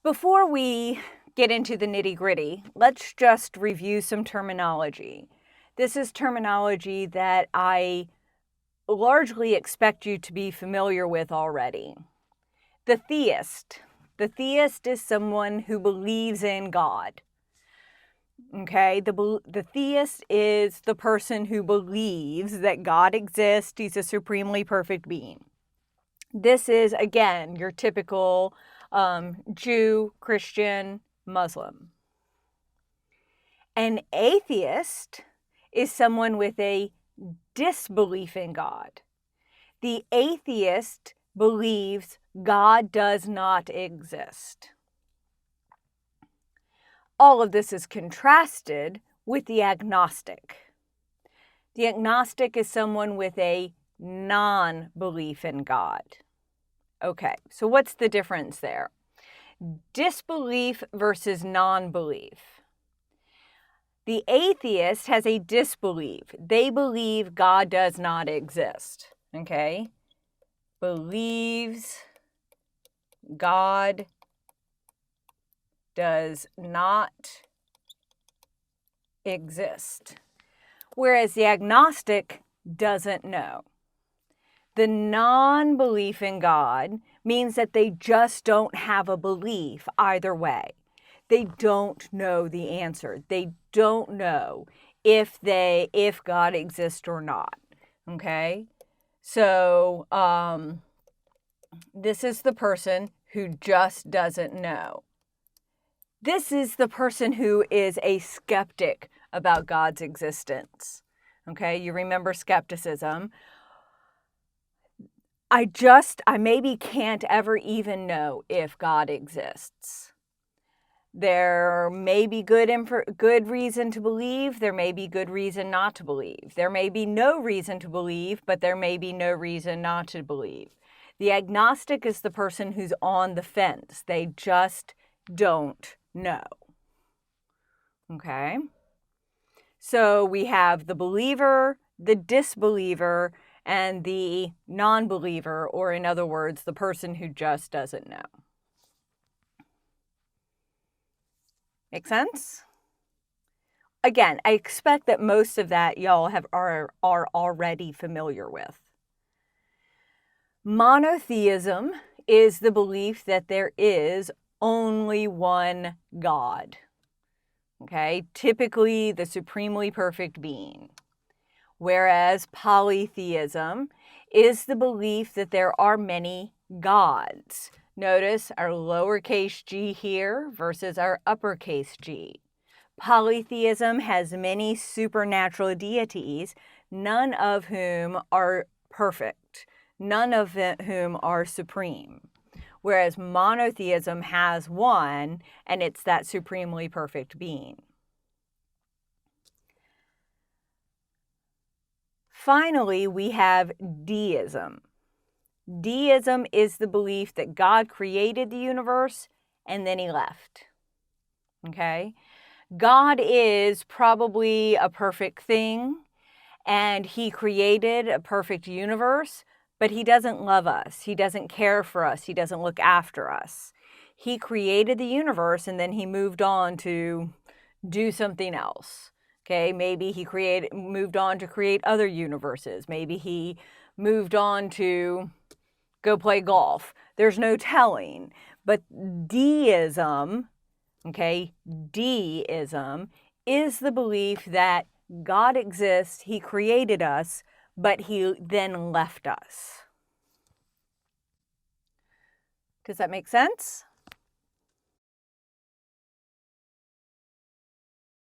Before we get into the nitty-gritty, let's just review some terminology. This is terminology that I largely expect you to be familiar with already. The theist. The theist is someone who believes in God. Okay, the theist is the person who believes that God exists. He's a supremely perfect being. This is, again, your typical Jew, Christian, Muslim. An atheist is someone with a disbelief in God. The atheist believes God does not exist. All of this is contrasted with the agnostic. The agnostic is someone with a non-belief in God. Okay, so what's the difference there? Disbelief versus non-belief. The atheist has a disbelief. They believe God does not exist. Okay? Believes God does not exist. Whereas the agnostic doesn't know. The non-belief in God means that they just don't have a belief either way. They don't know the answer. They don't know if God exists or not. Okay? So this is the person who just doesn't know. This is the person who is a skeptic about God's existence. Okay? You remember skepticism. I maybe can't ever even know if God exists. There may be good reason to believe. There may be good reason not to believe. There may be no reason to believe, but there may be no reason not to believe. The agnostic is the person who's on the fence. They just don't know. Okay? So we have the believer, the disbeliever, and the non-believer, or in other words, the person who just doesn't know. Make sense? Again, I expect that most of that y'all are already familiar with. Monotheism is the belief that there is only one God. Okay? Typically the supremely perfect being. Whereas polytheism is the belief that there are many gods. Notice our lowercase g here versus our uppercase g. Polytheism has many supernatural deities, none of whom are perfect, none of whom are supreme. Whereas monotheism has one, and it's that supremely perfect being. Finally, we have deism. Deism is the belief that God created the universe and then he left. Okay? God is probably a perfect thing and he created a perfect universe, but he doesn't love us. He doesn't care for us. He doesn't look after us. He created the universe and then he moved on to do something else. Okay, maybe he moved on to create other universes. Maybe he moved on to go play golf. There's no telling. But deism, okay, deism is the belief that God exists, he created us, but he then left us. Does that make sense?